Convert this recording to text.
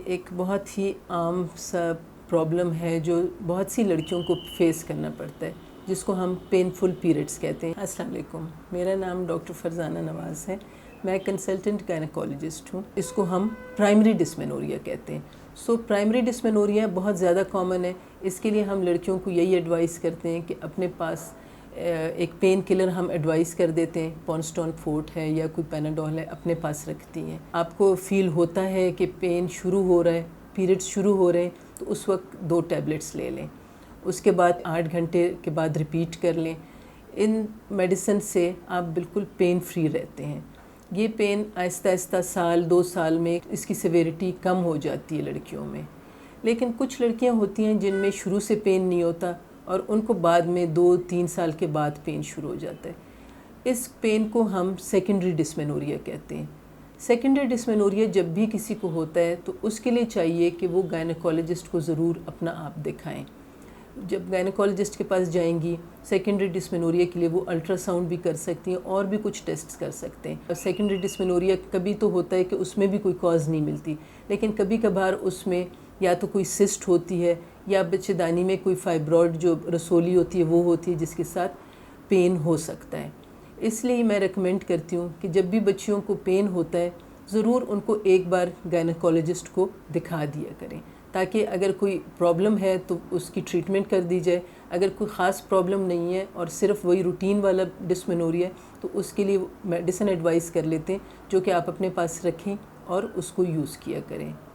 ایک بہت ہی عام سا پرابلم ہے جو بہت سی لڑکیوں کو فیس کرنا پڑتا ہے، جس کو ہم پینفل پیریڈز کہتے ہیں۔ السلام علیکم، میرا نام ڈاکٹر فرزانہ نواز ہے، میں کنسلٹنٹ گائنیکالوجسٹ ہوں۔ اس کو ہم پرائمری ڈسمینوریا کہتے ہیں۔ پرائمری ڈسمینوریا بہت زیادہ کامن ہے۔ اس کے لیے ہم لڑکیوں کو یہی ایڈوائز کرتے ہیں کہ اپنے پاس ایک پین کلر ہم ایڈوائز کر دیتے ہیں، پونسٹون فورٹ ہے یا کوئی پیناڈول ہے، اپنے پاس رکھتی ہیں۔ آپ کو فیل ہوتا ہے کہ پین شروع ہو رہا ہے، پیریڈز شروع ہو رہے ہیں، تو اس وقت 2 ٹیبلٹس لے لیں، اس کے بعد 8 گھنٹے کے بعد ریپیٹ کر لیں۔ ان میڈیسن سے آپ بالکل پین فری رہتے ہیں۔ یہ پین آہستہ آہستہ سال 2 سال میں اس کی سیویرٹی کم ہو جاتی ہے لڑکیوں میں۔ لیکن کچھ لڑکیاں ہوتی ہیں جن میں شروع سے پین نہیں ہوتا اور ان کو بعد میں 2-3 سال کے بعد پین شروع ہو جاتا ہے۔ اس پین کو ہم سیکنڈری ڈسمینوریا کہتے ہیں۔ سیکنڈری ڈسمینوریا جب بھی کسی کو ہوتا ہے تو اس کے لیے چاہیے کہ وہ گائنیکالوجسٹ کو ضرور اپنا آپ دکھائیں۔ جب گائنیکالوجسٹ کے پاس جائیں گی سیکنڈری ڈسمینوریا کے لیے، وہ الٹرا ساؤنڈ بھی کر سکتی ہیں اور بھی کچھ ٹیسٹس کر سکتے ہیں۔ سیکنڈری ڈسمینوریا کبھی تو ہوتا ہے کہ اس میں بھی کوئی کاز نہیں ملتی، لیکن کبھی کبھار اس میں یا تو کوئی سسٹ ہوتی ہے یا بچے دانی میں کوئی فائبرائڈ جو رسولی ہوتی ہے وہ ہوتی ہے، جس کے ساتھ پین ہو سکتا ہے۔ اس لیے میں ریکمینڈ کرتی ہوں کہ جب بھی بچیوں کو پین ہوتا ہے ضرور ان کو ایک بار گائنیکالوجسٹ کو دکھا دیا کریں، تاکہ اگر کوئی پرابلم ہے تو اس کی ٹریٹمنٹ کر دی جائے۔ اگر کوئی خاص پرابلم نہیں ہے اور صرف وہی روٹین والا ڈسمینوریا ہے تو اس کے لیے میڈیسن ایڈوائز کر لیتے ہیں، جو کہ آپ اپنے پاس رکھیں اور اس کو یوز کیا کریں۔